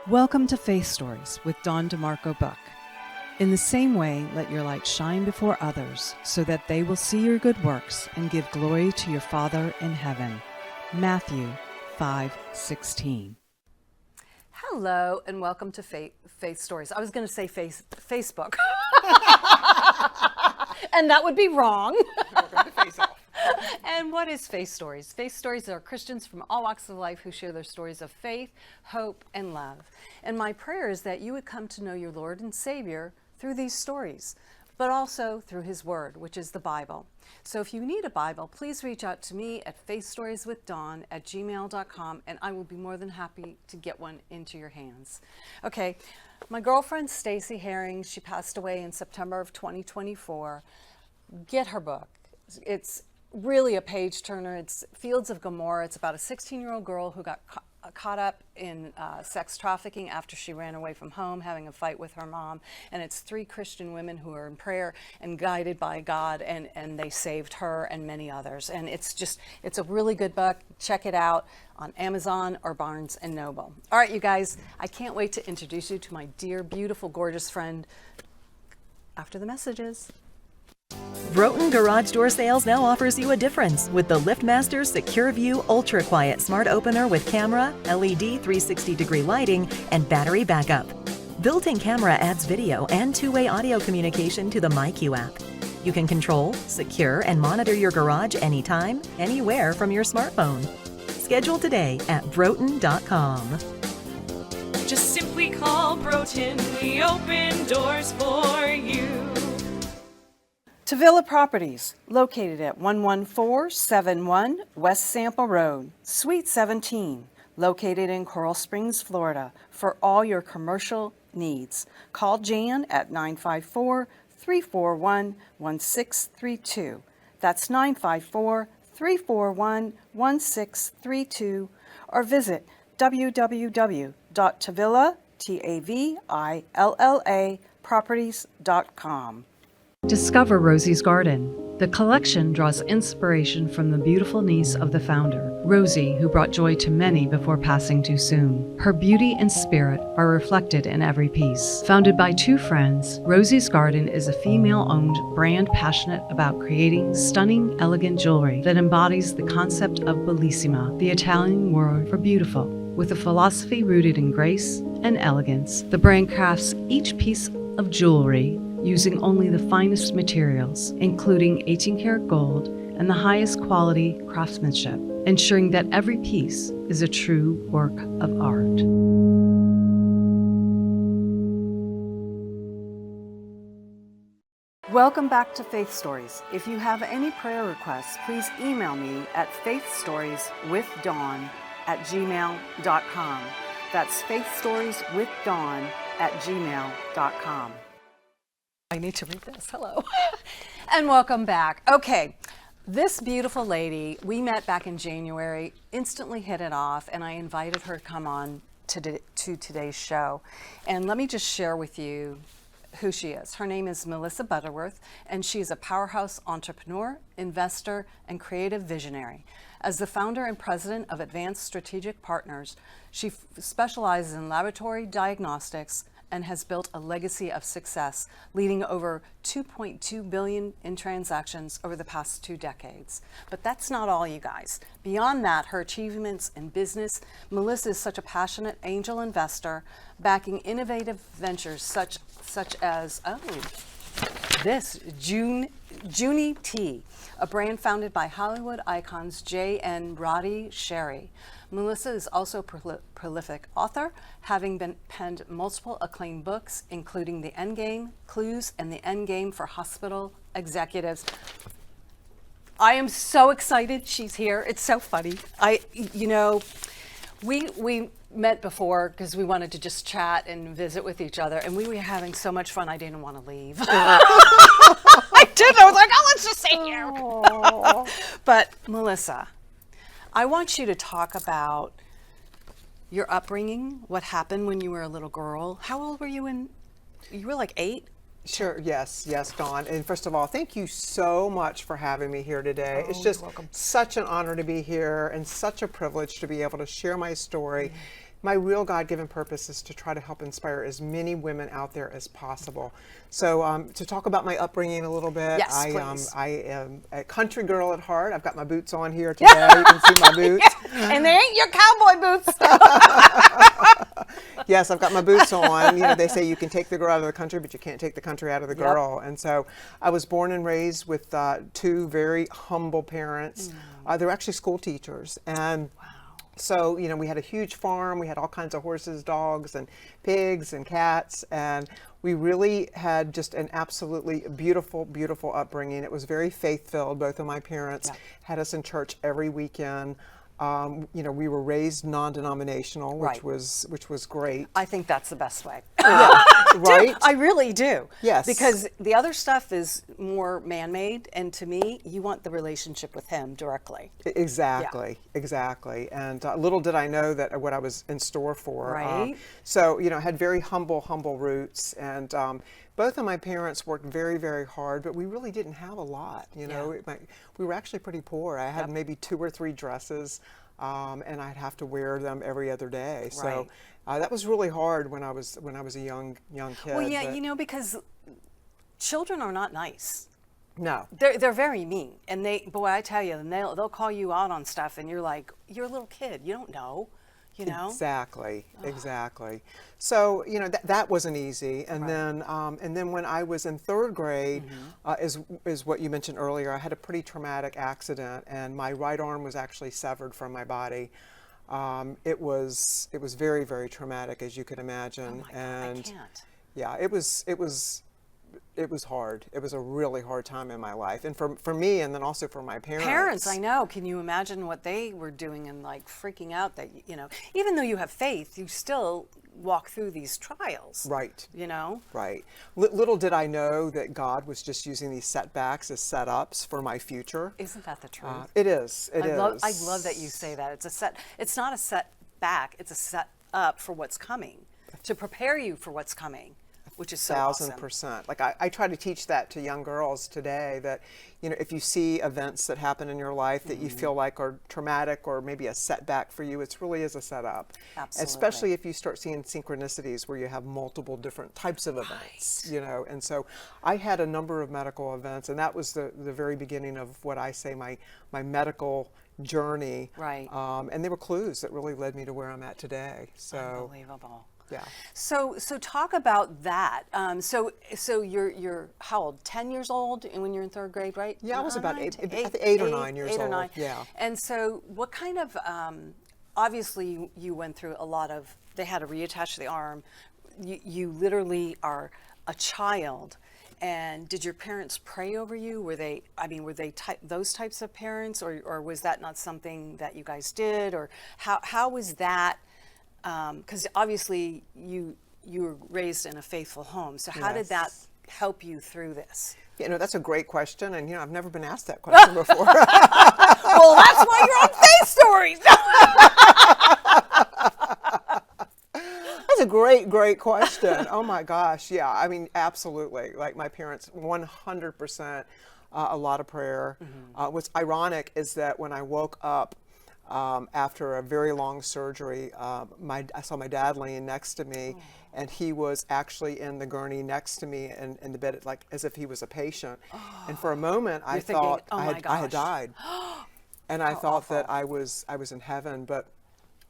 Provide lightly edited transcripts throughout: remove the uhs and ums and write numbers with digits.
Welcome to Faith Stories with Dawn DeMarco Buck. In the same way, let your light shine before others so that they will see your good works and give glory to your Father in heaven. Matthew 5:16. Hello and welcome to Faith Stories. I was going to say Facebook. And that would be wrong. And what is Faith Stories? Faith Stories are Christians from all walks of life who share their stories of faith, hope, and love. And my prayer is that you would come to know your Lord and Savior through these stories, but also through His Word, which is the Bible. So if you need a Bible, please reach out to me at faithstorieswithdawn@gmail.com, and I will be more than happy to get one into your hands. Okay, my girlfriend Stacy Herring, she passed away in September of 2024. Get her book. It's really a page turner. It's Fields of Gomorrah. It's about a 16-year-old girl who got caught up in sex trafficking after she ran away from home, having a fight with her mom. And it's 3 Christian women who are in prayer and guided by God, and they saved her and many others. And it's a really good book. Check it out on Amazon or Barnes & Noble. All right, you guys, I can't wait to introduce you to my dear, beautiful, gorgeous friend after the messages. Broughton Garage Door Sales now offers you a difference with the LiftMaster Secure View Ultra Quiet Smart Opener with camera, LED 360-degree lighting, and battery backup. Built-in camera adds video and two-way audio communication to the MyQ app. You can control, secure, and monitor your garage anytime, anywhere from your smartphone. Schedule today at Broughton.com. Just simply call Broughton. We open doors for you. Tavilla Properties, located at 11471 West Sample Road, Suite 17, located in Coral Springs, Florida, for all your commercial needs. Call Jan at 954-341-1632. That's 954-341-1632, or visit www.tavillaproperties.com. Discover Rosie's Garden. The collection draws inspiration from the beautiful niece of the founder, Rosie, who brought joy to many before passing too soon. Her beauty and spirit are reflected in every piece. Founded by 2 friends, Rosie's Garden is a female-owned brand passionate about creating stunning, elegant jewelry that embodies the concept of bellissima, the Italian word for beautiful. With a philosophy rooted in grace and elegance, the brand crafts each piece of jewelry using only the finest materials, including 18-karat gold and the highest quality craftsmanship, ensuring that every piece is a true work of art. Welcome back to Faith Stories. If you have any prayer requests, please email me at faithstorieswithdawn@gmail.com. That's faithstorieswithdawn@gmail.com. I need to read this. Hello. And welcome back. Okay, this beautiful lady, we met back in January, instantly hit it off, and I invited her to come on to today's show. And let me just share with you who she is. Her name is Melissa Butterworth, and she's a powerhouse entrepreneur, investor, and creative visionary. As the founder and president of Advanced Strategic Partners, she specializes in laboratory diagnostics and has built a legacy of success, leading over $2.2 billion in transactions over the past 2 decades. But that's not all, you guys. Beyond that, her achievements in business, Melissa is such a passionate angel investor, backing innovative ventures such as, Juni Tea, a brand founded by Hollywood icons Jay and Radhi Shetty. Melissa is also a prolific author, having penned multiple acclaimed books, including The Endgame, Clues, and The Endgame for Hospital Executives. I am so excited she's here. It's so funny. We met before because we wanted to just chat and visit with each other, and we were having so much fun I didn't want to leave. I did. I was like, oh, let's just sit here. But Melissa, I want you to talk about your upbringing, what happened when you were a little girl. How old were you when you were like 8? Sure. Yes, Dawn. And first of all, thank you so much for having me here today. It's just such an honor to be here and such a privilege to be able to share my story my real God-given purpose is to try to help inspire as many women out there as possible. So to talk about my upbringing a little bit, Yes, please. I am a country girl at heart. I've got my boots on here today. You can see my boots. Yeah. And they ain't your cowboy boots. Yes, I've got my boots on. You know, they say you can take the girl out of the country, but you can't take the country out of the girl. And so I was born and raised with two very humble parents. They were actually school teachers. And so, you know, we had a huge farm. We had all kinds of horses, dogs, and pigs and cats. And we really had just an absolutely beautiful, beautiful upbringing. It was very faith-filled. Both of my parents had us in church every weekend. You know, we were raised non-denominational, which was great. I think that's the best way. Yeah, right? I really do. Yes. Because the other stuff is more man-made, and to me, you want the relationship with him directly. Exactly, exactly. And little did I know that what I was in store for. Right. So, you know, had very humble roots, and both of my parents worked very, very hard, but we really didn't have a lot. You know, we were actually pretty poor. I had maybe 2 or 3 dresses, and I'd have to wear them every other day. So that was really hard when I was a young kid. Well, yeah, you know, because children are not nice. No. They're very mean, and boy, I tell you, and they'll call you out on stuff, and you're like, you're a little kid, you don't know. You know? Exactly, exactly. So, you know, that wasn't easy. And then when I was in 3rd grade, is what you mentioned earlier, I had a pretty traumatic accident, and my right arm was actually severed from my body. It was very, very traumatic, as you can imagine. Oh my and God, I can't. Yeah, it was hard. It was a really hard time in my life, and for me, and then also for my parents. Parents, I know. Can you imagine what they were doing and like freaking out that, you know, even though you have faith, you still walk through these trials. Right. You know? Right. Little did I know that God was just using these setbacks as setups for my future. Isn't that the truth? It is. It is. I love that you say that. It's not a setback, it's a set up for what's coming, to prepare you for what's coming. Which is so awesome. 1,000%. Like I try to teach that to young girls today, that, you know, if you see events that happen in your life that you feel like are traumatic or maybe a setback for you, it really is a setup. Absolutely. Especially if you start seeing synchronicities where you have multiple different types of events, you know. And so I had a number of medical events, and that was the very beginning of what I say my medical journey. Right. And they were clues that really led me to where I'm at today. So Unbelievable. yeah. So talk about that. So you're how old? 10 years old when you're in 3rd grade, right? Yeah, I was about 8 or 9 years old. 8 or 9. Yeah. And so what kind of, obviously you went through a lot of, they had to reattach the arm. You literally are a child. And did your parents pray over you? Were they those types of parents, or was that not something that you guys did? Or how was that? Because obviously you were raised in a faithful home. So how did that help you through this? You know, that's a great question, and you know, I've never been asked that question before. Well, that's why you're on Faith Stories. That's a great question. Oh my gosh, yeah. I mean, absolutely. Like my parents, 100%, a lot of prayer. What's ironic is that when I woke up after a very long surgery, I saw my dad laying next to me, and he was actually in the gurney next to me in the bed, like as if he was a patient. And for a moment, I thought I had died, and I thought that I was in heaven. But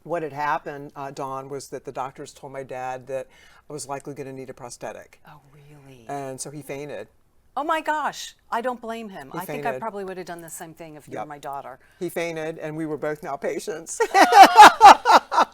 what had happened, Dawn, was that the doctors told my dad that I was likely going to need a prosthetic. Oh, really? And so he fainted. Oh my gosh, I don't blame him. I think I fainted. probably would have done the same thing if you were my daughter. He fainted, and we were both now patients. At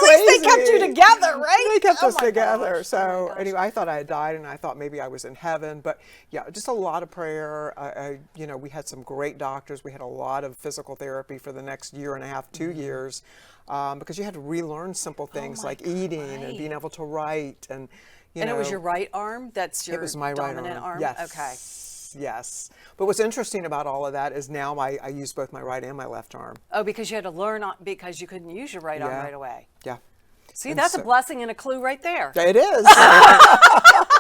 least they kept you together, right? They kept us my together. gosh. So Oh my anyway, I thought I had died, and I thought maybe I was in heaven. But yeah, just a lot of prayer. You know, we had some great doctors. We had a lot of physical therapy for the next year and a half, 2 years, because you had to relearn simple things like eating and being able to write and. And it was your right arm? That's your it was my dominant right arm? Yes. Okay. Yes. But what's interesting about all of that is now I use both my right and my left arm. Oh, because you had to learn because you couldn't use your right arm Yeah. right away. Yeah. See, And that's so- a blessing and a clue right there. It is.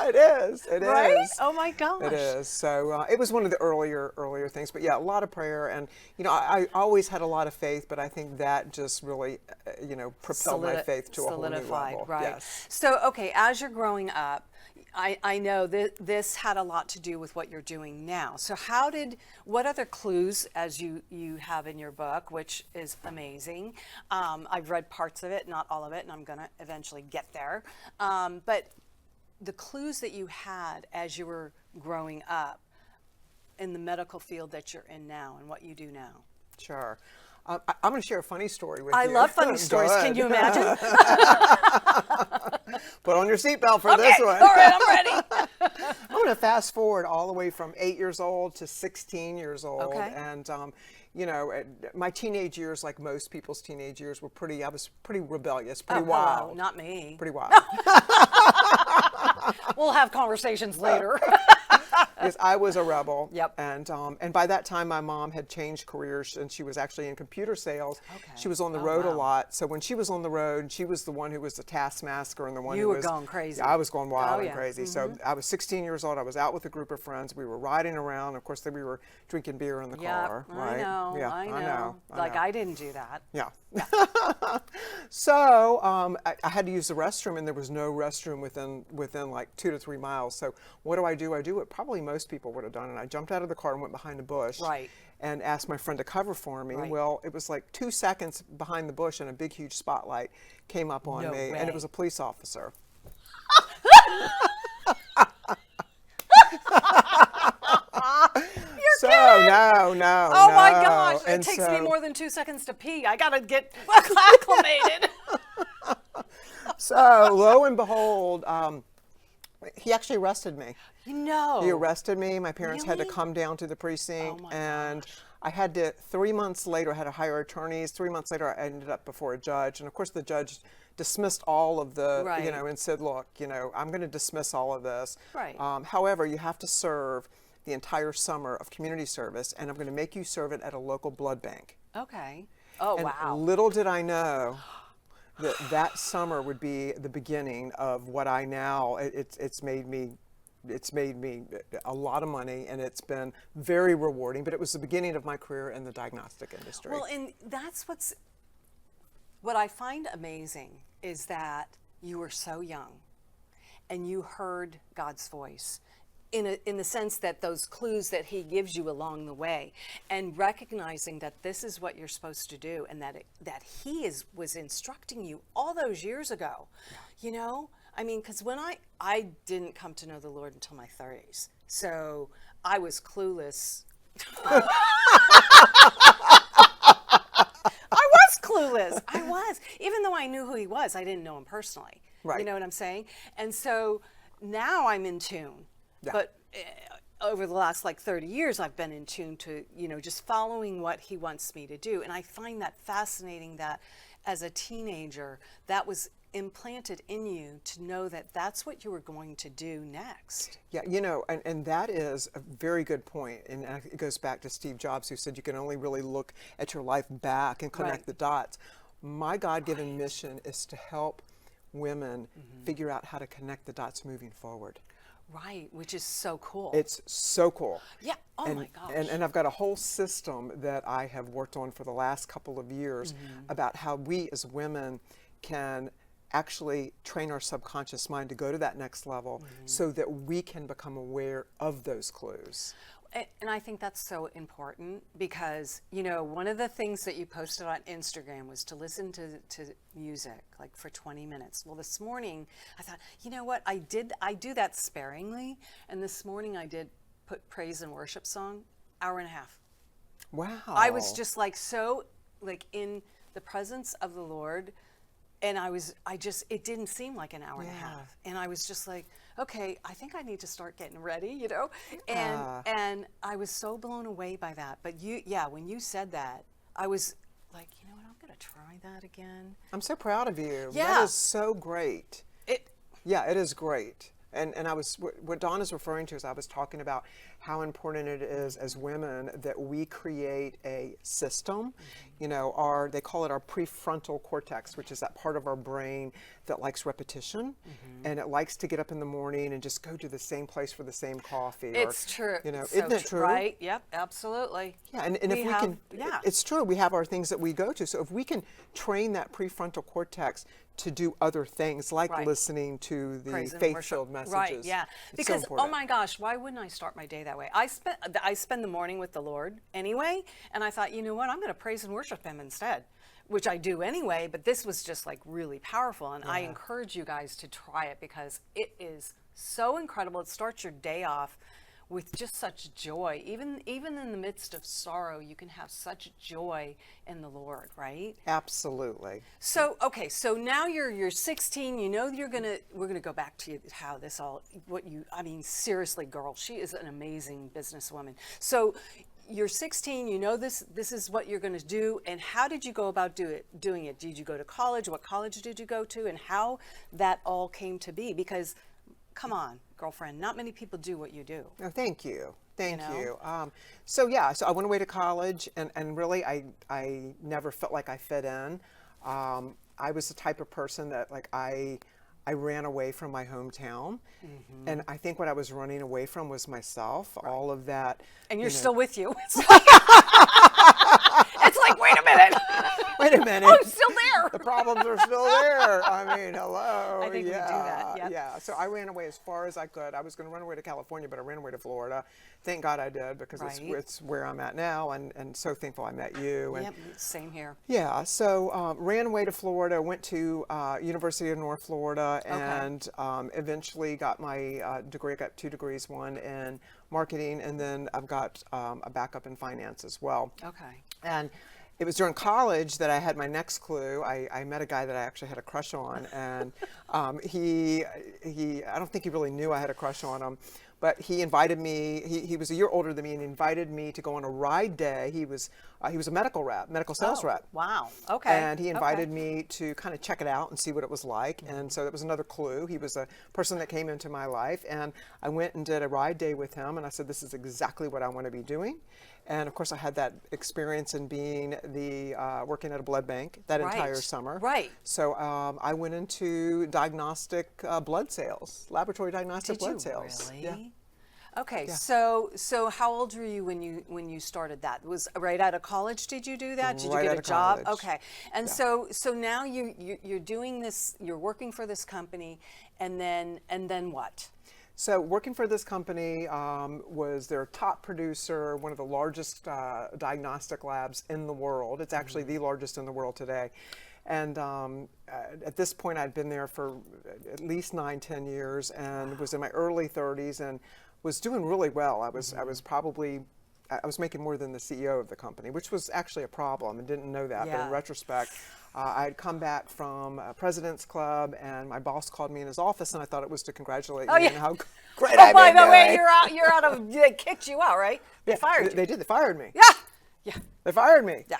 It is. It Right? is. Oh my gosh. It is. So it was one of the earlier things. But yeah, a lot of prayer, and I always had a lot of faith, but I think that just really, propelled my faith to a whole new level. Right. Yes. So okay, as you're growing up, I know that this had a lot to do with what you're doing now. So what other clues, as you have in your book, which is amazing. I've read parts of it, not all of it, and I'm going to eventually get there. But the clues that you had as you were growing up in the medical field that you're in now and what you do now. Sure. I'm going to share a funny story with you. I love funny stories. Good. Can you imagine? Put on your seatbelt for this one. All right, I'm ready. I'm going to fast forward all the way from 8 years old to 16 years old. Okay. And, my teenage years, like most people's teenage years, I was pretty rebellious, pretty wild. Oh, not me. Pretty wild. We'll have conversations later. Because I was a rebel. Yep. And by that time, my mom had changed careers, and she was actually in computer sales. Okay. She was on the road a lot. So when she was on the road, she was the one who was the taskmaster and the one You who were was going crazy. I was going wild Oh, and yeah. crazy. So I was 16 years old. I was out with a group of friends. We were riding around. Of course, we were drinking beer in the car. Right? I know. Yeah, I know. know. Like I didn't do that. Yeah. So I had to use the restroom, and there was no restroom within like 2 to 3 miles. So what do? I do what probably most people would have done, and I jumped out of the car and went behind a bush. Right. And asked my friend to cover for me. Right. Well, it was like 2 seconds behind the bush, and a big, huge spotlight came up on No me, way. and it was a police officer. You're kidding. No. Oh my gosh! And It takes me so- more than 2 seconds to pee. I gotta get acclimated. So lo and behold, he actually arrested me. He arrested me. My parents had to Really? come down to the precinct, Oh my and I had to, 3 months later, I had to hire attorneys. 3 months later, I ended up before a judge. And of course, the judge dismissed all of the, Right. and said, look, I'm going to dismiss all of this. Right. However, you have to serve the entire summer of community service, and I'm going to make you serve it at a local blood bank. Okay. Oh And wow. little did I know that summer would be the beginning of what I now, it's made me a lot of money, and it's been very rewarding, but it was the beginning of my career in the diagnostic industry. Well, and that's what I find amazing is that you were so young and you heard God's voice in the sense that those clues that he gives you along the way, and recognizing that this is what you're supposed to do, and that he was instructing you all those years ago. I mean, because when I didn't come to know the Lord until my 30s, so I was clueless. I was clueless. I was. Even though I knew who he was, I didn't know him personally. Right. You know what I'm saying? And so now I'm in tune. Yeah. But over the last 30 years, I've been in tune to, just following what he wants me to do. And I find that fascinating that as a teenager, that was implanted in you to know that that's what you were going to do next. Yeah, and that is a very good point. And it goes back to Steve Jobs, who said you can only really look at your life back and connect Right. the dots. My God-given mission is to help women figure out how to connect the dots moving forward. Right, which is so cool. It's so cool. Yeah, oh and, my gosh. And I've got a whole system that I have worked on for the last couple of years about how we as women can actually train our subconscious mind to go to that next level so that we can become aware of those clues. And I think that's so important because, one of the things that you posted on Instagram was to listen to music, for 20 minutes. Well, this morning I thought, you know what, I do that sparingly. And this morning I did put praise and worship song, 1.5 hours. Wow. I was just so in the presence of the Lord. And it didn't seem like an hour and a half. And I was just okay, I think I need to start getting ready, And I was so blown away by that. But when you said that, I was like, you know what, I'm going to try that again. I'm so proud of you. Yeah. That is so great. Yeah, it is great. And I was, what Dawn is referring to is I was talking about how important it is as women that we create a system, you know, they call it our prefrontal cortex, which is that part of our brain that likes repetition, and it likes to get up in the morning and just go to the same place for the same coffee. It's true. You know, So isn't it true? Right, yep, absolutely. Yeah, and if we can, it's true, we have our things that we go to. So if we can train that prefrontal cortex to do other things, like listening to the faith-filled messages. Right, yeah. It's Because, so oh important. my gosh, why wouldn't I start my day that way? I spend the morning with the Lord anyway, and I thought, you know what, I'm going to praise and worship him instead, which I do anyway, but this was just like really powerful, and I encourage you guys to try it because it is so incredible. It starts your day off with just such joy. Even in the midst of sorrow, you can have such joy in the Lord, right? Absolutely. So, okay, so now you're 16, you know we're gonna go back to how this all, I mean, seriously, girl, she is an amazing businesswoman. So you're 16, you know this is what you're gonna do, and how did you go about doing it? Did you go to college? What college did you go to? And how that all came to be? Because, come on, girlfriend, not many people do what you do. Oh, thank you. Thank know? you. So I went away to college, and really I never felt like I fit in. I was the type of person that I ran away from my hometown, and I think what I was running away from was myself, all of that. And you're still with you. It's like, wait a minute. Wait a minute. I'm still there. The problems are still there. I mean, hello. I think we do that. Yep. Yeah. So I ran away as far as I could. I was going to run away to California, but I ran away to Florida. Thank God I did, because it's where I'm at now, and so thankful I met you. And yep, same here. yeah. So ran away to Florida, went to University of North Florida, and eventually got my degree. I got 2 degrees, one in marketing, and then I've got a backup in finance as well. Okay. And it was during college that I had my next clue. I met a guy that I actually had a crush on, and he I don't think he really knew I had a crush on him, but he invited me. He was a year older than me, and invited me to go on a ride day. He was a medical sales rep. Wow. Okay. And he invited me to kind of check it out and see what it was like. And so that was another clue. He was a person that came into my life, and I went and did a ride day with him, and I said, this is exactly what I want to be doing. And of course, I had that experience in being working at a blood bank that entire summer. Right. So I went into diagnostic blood sales, laboratory diagnostic blood sales. Really? Yeah. Okay. Yeah. So how old were you when you started that? Was right out of college? Did you do that? Did right you get out a of job? college. Okay. And so now you're doing this. You're working for this company, and then what? So working for this company was their top producer, one of the largest diagnostic labs in the world. It's actually the largest in the world today. And at this point, I'd been there for at least 9-10 years, and was in my early 30s, and was doing really well. I was making more than the CEO of the company, which was actually a problem, and didn't know that. But in retrospect, I'd come back from President's Club, and my boss called me in his office, and I thought it was to congratulate me on how great I've been doing. By the way, you're out of. They kicked you out, right? They fired you. They did. They fired me. Yeah. Yeah. They fired me. Yeah.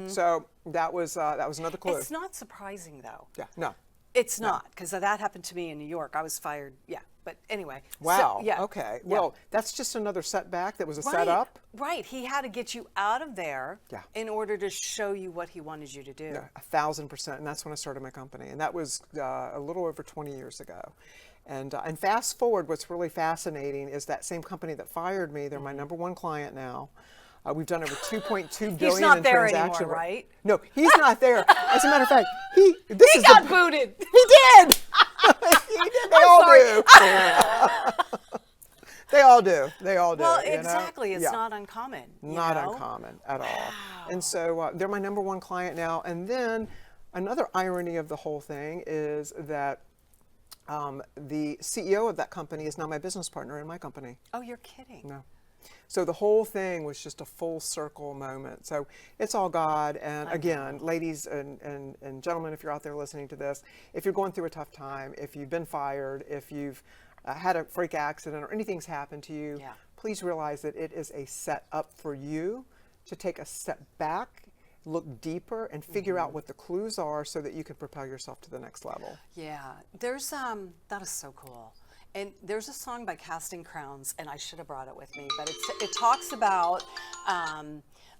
So that was another clue. It's not surprising though. Yeah. No. It's not, because that happened to me in New York. I was fired. Yeah. But anyway. Wow. So, yeah. Okay. Yeah. Well, that's just another setback. That was a setup. Right. He had to get you out of there Yeah. in order to show you what he wanted you to do. Yeah, 1,000%. And that's when I started my company. And that was a little over 20 years ago. And fast forward, what's really fascinating is that same company that fired me, they're my number one client now. We've done over 2.2 billion He's not in there transaction. anymore, right? No, he's not there. As a matter of fact, he got booted. He did. He did. They all do. They all do. They all do. Well, you know? exactly. It's Yeah. not uncommon. Not uncommon at all. And so they're my number one client now. And then another irony of the whole thing is that the CEO of that company is now my business partner in my company. Oh, you're kidding. No. So the whole thing was just a full circle moment. So it's all God. And again, ladies and gentlemen, if you're out there listening to this, if you're going through a tough time, if you've been fired, if you've had a freak accident or anything's happened to you, please realize that it is a setup for you to take a step back, look deeper, and figure out what the clues are so that you can propel yourself to the next level. Yeah. There's that is so cool. And there's a song by Casting Crowns, and I should have brought it with me, but it talks about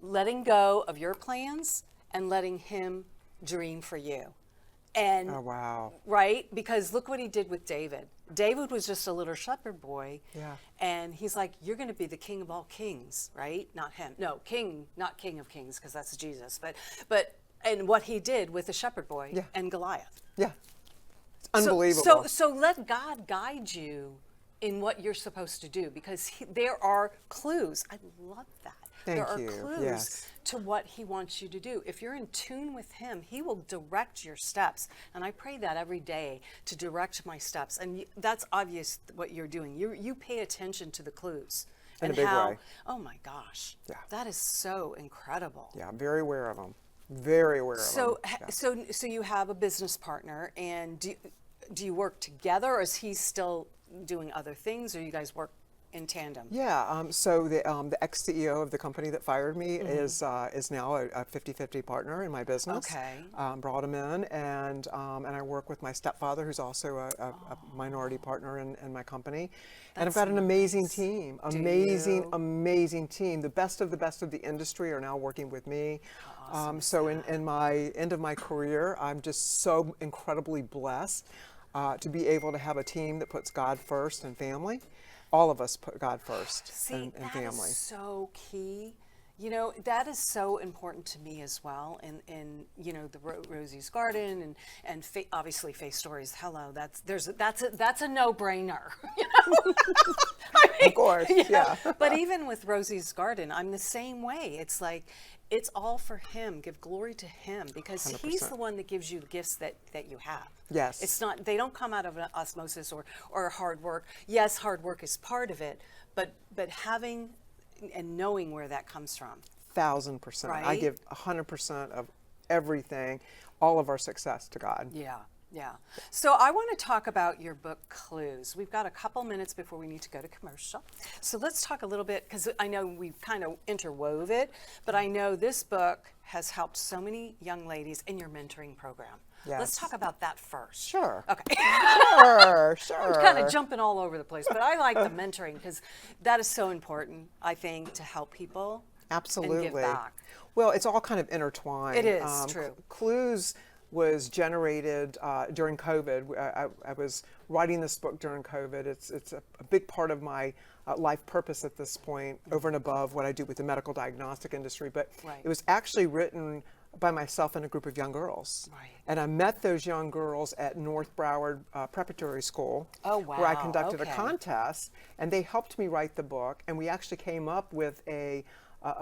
letting go of your plans and letting him dream for you. And Oh, wow. right? Because look what he did with David. David was just a little shepherd boy. Yeah. And he's like, you're going to be the king of all kings, right? Not him. No, king, not king of kings, because that's Jesus. But and what he did with the shepherd boy and Goliath. Yeah. It's unbelievable. So let God guide you in what you're supposed to do, because there are clues. I love that. There are clues to what he wants you to do. If you're in tune with him, he will direct your steps. And I pray that every day, to direct my steps. And that's obvious what you're doing. You pay attention to the clues. In a big way. Oh my gosh. Yeah. That is so incredible. Yeah, I'm very aware of them. Very aware of them. So you have a business partner, and do you work together, or is he still doing other things, or you guys work in tandem? Yeah, so the ex-CEO of the company that fired me is now a 50-50 partner in my business. Okay. Brought him in, and I work with my stepfather, who's also a minority partner in my company. And I've got an amazing team, amazing team. The best of the industry are now working with me. So in my end of my career, I'm just so incredibly blessed to be able to have a team that puts God first and family. All of us put God first and family. That is so key. You know, that is so important to me as well. And you know, the Rosie's Garden and obviously Faith Stories. Hello, that's a no-brainer. You know? I mean, of course, yeah. But even with Rosie's Garden, I'm the same way. It's like, it's all for him. Give glory to him, because 100%. he's the one that gives you the gifts that you have. Yes. It's not, they don't come out of osmosis or hard work. Yes, hard work is part of it, but having and knowing where that comes from. 1,000%. Right? I give 100% of everything, all of our success to God. Yeah. Yeah. So I want to talk about your book, Clues. We've got a couple minutes before we need to go to commercial. So let's talk a little bit, because I know we've kind of interwove it, but I know this book has helped so many young ladies in your mentoring program. Yes. Let's talk about that first. Sure. Okay. Sure. I'm kind of jumping all over the place, but I like the mentoring, because that is so important, I think, to help people. Absolutely. And give back. Well, it's all kind of intertwined. It is, true. Clues was generated during COVID. I was writing this book during COVID. It's a big part of my life purpose at this point, over and above what I do with the medical diagnostic industry. But it was actually written by myself and a group of young girls. Right. And I met those young girls at North Broward Preparatory School, where I conducted a contest, and they helped me write the book. And we actually came up with a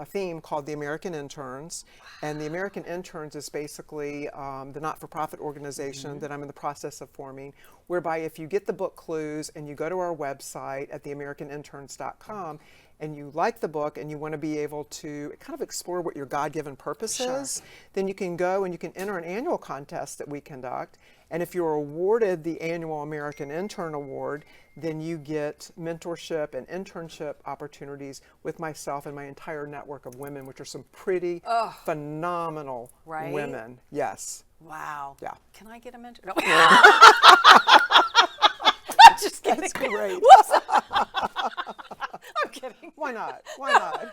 theme called the American Interns. And the American Interns is basically the not-for-profit organization that I'm in the process of forming, whereby if you get the book Clues and you go to our website at theamericaninterns.com and you like the book and you want to be able to kind of explore what your God-given purpose is, then you can go and you can enter an annual contest that we conduct. And if you're awarded the annual American Intern Award, then you get mentorship and internship opportunities with myself and my entire network of women, which are some pretty phenomenal women. Yes. Wow. Yeah. Can I get a mentor? No. I'm just kidding. That's great. I'm kidding. Why not? Why not?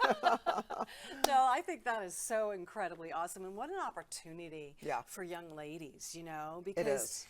No, I think that is so incredibly awesome, and what an opportunity Yeah. for young ladies, you know, It because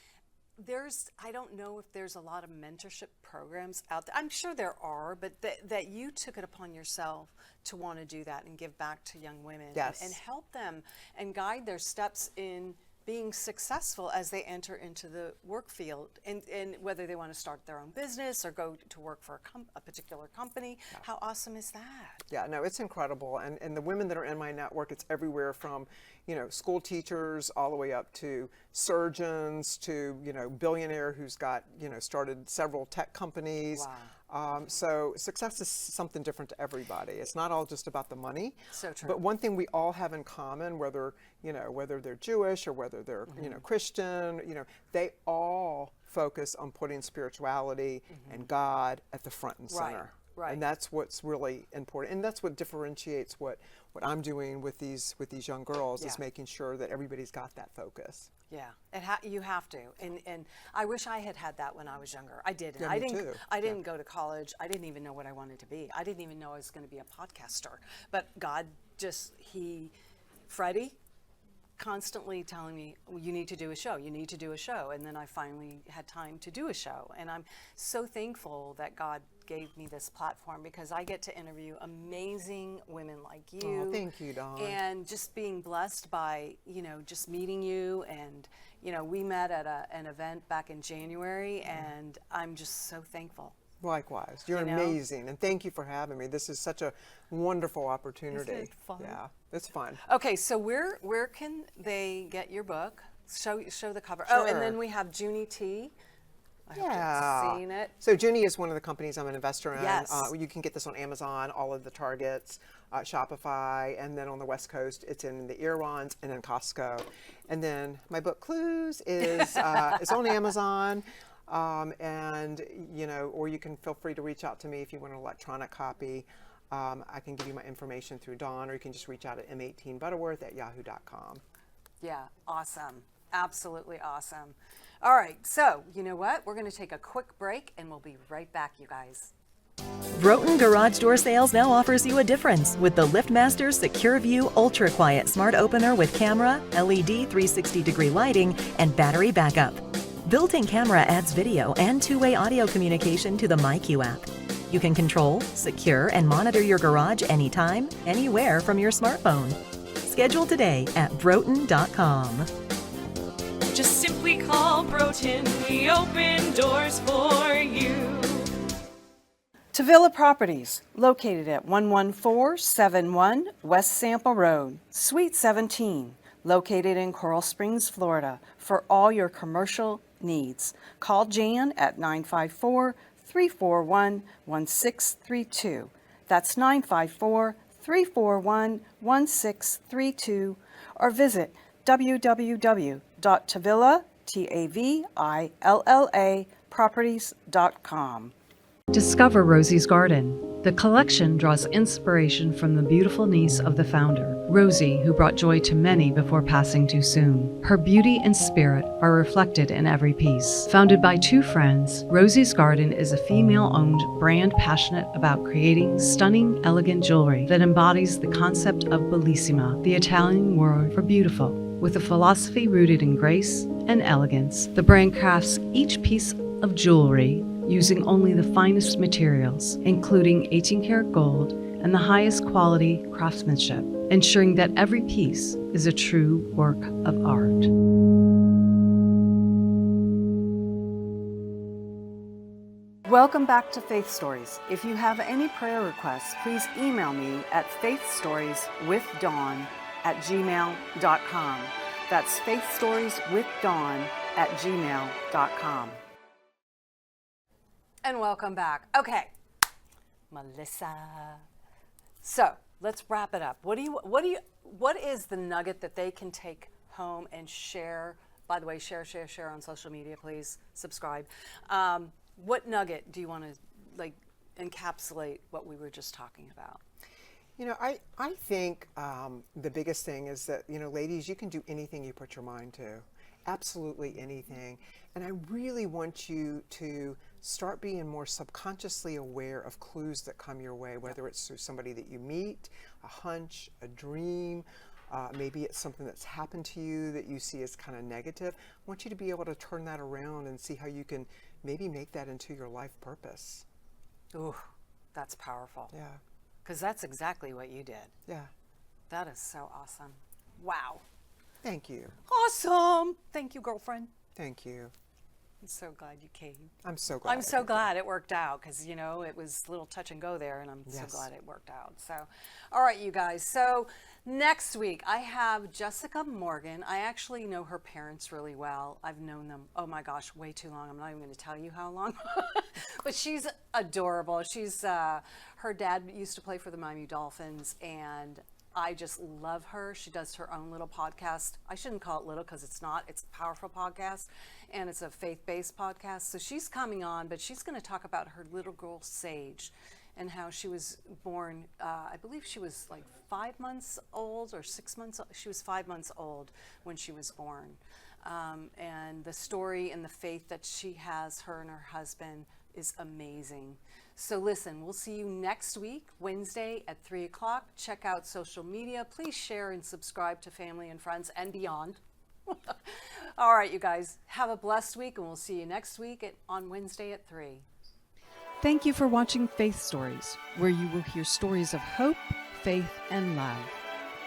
is. I don't know if there's a lot of mentorship programs out there. I'm sure there are, but that you took it upon yourself to want to do that and give back to young women and help them and guide their steps in being successful as they enter into the work field, and whether they want to start their own business or go to work for a particular company. Yeah. How awesome is that? Yeah, no, it's incredible. And the women that are in my network, it's everywhere from, you know, school teachers all the way up to surgeons to, you know, billionaire who's got, you know, started several tech companies. Wow. So success is something different to everybody. It's not all just about the money. So true. But one thing we all have in common, whether they're Jewish or whether they're you know, Christian, you know, they all focus on putting spirituality and God at the front and center. Right. And that's what's really important, and that's what differentiates what I'm doing with these young girls is making sure that everybody's got that focus. Yeah, you have to, and I wish I had had that when I was younger. I didn't. Yeah, I me didn't. too. I didn't go to college. I didn't even know what I wanted to be. I didn't even know I was going to be a podcaster. But God Freddie, constantly telling me, well, you need to do a show. You need to do a show. And then I finally had time to do a show, and I'm so thankful that God gave me this platform because I get to interview amazing women like you. Oh, thank you, Dawn. And just being blessed by, just meeting you. And, we met at an event back in January, and I'm just so thankful. Likewise. You're amazing. And thank you for having me. This is such a wonderful opportunity. Isn't it fun? Yeah, it's fun. Okay, so where can they get your book? Show the cover. Oh, and Sure. then we have Juni Tea. I hope Yeah. you've seen it. So Juni is one of the companies I'm an investor in. Yes. You can get this on Amazon, all of the Targets, Shopify, and then on the West Coast, it's in the Erewhons and in Costco. And then my book Clues is on Amazon. Or you can feel free to reach out to me if you want an electronic copy. I can give you my information through Dawn, or you can just reach out at m18butterworth@yahoo.com. Yeah, awesome. Absolutely awesome. All right, so you know what? We're going to take a quick break, and we'll be right back, you guys. Broughton Garage Door Sales now offers you a difference with the LiftMaster Secure View Ultra Quiet Smart Opener with camera, LED 360-degree lighting, and battery backup. Built-in camera adds video and two-way audio communication to the MyQ app. You can control, secure, and monitor your garage anytime, anywhere from your smartphone. Schedule today at broughton.com. Just simply call Broughton. We open doors for you. Tavilla Properties, located at 11471 West Sample Road, Suite 17, located in Coral Springs, Florida, for all your commercial needs. Call Jan at 954-341-1632. That's 954-341-1632, or visit www.tavilla properties.com. Discover Rosie's Garden. The collection draws inspiration from the beautiful niece of the founder, Rosie, who brought joy to many before passing too soon. Her beauty and spirit are reflected in every piece. Founded by two friends, Rosie's Garden is a female-owned brand passionate about creating stunning, elegant jewelry that embodies the concept of bellissima, the Italian word for beautiful. With a philosophy rooted in grace and elegance, the brand crafts each piece of jewelry using only the finest materials, including 18-karat gold and the highest quality craftsmanship, ensuring that every piece is a true work of art. Welcome back to Faith Stories. If you have any prayer requests, please email me at faithstorieswithdawn@gmail.com. That's faithstorieswithdawn@gmail.com. And welcome back. Okay, Melissa. So let's wrap it up. What is the nugget that they can take home and share? By the way, share on social media, please. Subscribe. What nugget do you want to encapsulate what we were just talking about? I think the biggest thing is that, ladies, you can do anything you put your mind to. Absolutely anything. And I really want you to start being more subconsciously aware of clues that come your way, whether it's through somebody that you meet, a hunch, a dream, maybe it's something that's happened to you that you see as kind of negative. I want you to be able to turn that around and see how you can maybe make that into your life purpose. Ooh, that's powerful. Yeah. Because that's exactly what you did. Yeah. That is so awesome. Wow. Thank you. Awesome. Thank you, girlfriend. Thank you. I'm so glad you came. I'm so glad. I'm so glad it worked out because, it was a little touch and go there, and I'm so glad it worked out. So, all right, you guys. So next week, I have Jessica Morgan. I actually know her parents really well. I've known them, oh my gosh, way too long. I'm not even going to tell you how long. But she's adorable. She's, her dad used to play for the Miami Dolphins, and I just love her. She does her own little podcast. I shouldn't call it little because it's not. It's a powerful podcast, and it's a faith-based podcast. So she's coming on, but she's going to talk about her little girl, Sage, and how she was born, I believe she was like 5 months old or 6 months. She was 5 months old when she was born. and the story and the faith that she has, her and her husband, is amazing. So listen, we'll see you next week, Wednesday at 3 o'clock. Check out social media. Please share and subscribe to family and friends and beyond. All right, you guys, have a blessed week, and we'll see you next week on Wednesday at 3. Thank you for watching Faith Stories, where you will hear stories of hope, faith, and love.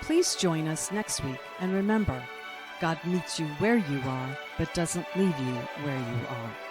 Please join us next week, and remember, God meets you where you are, but doesn't leave you where you are.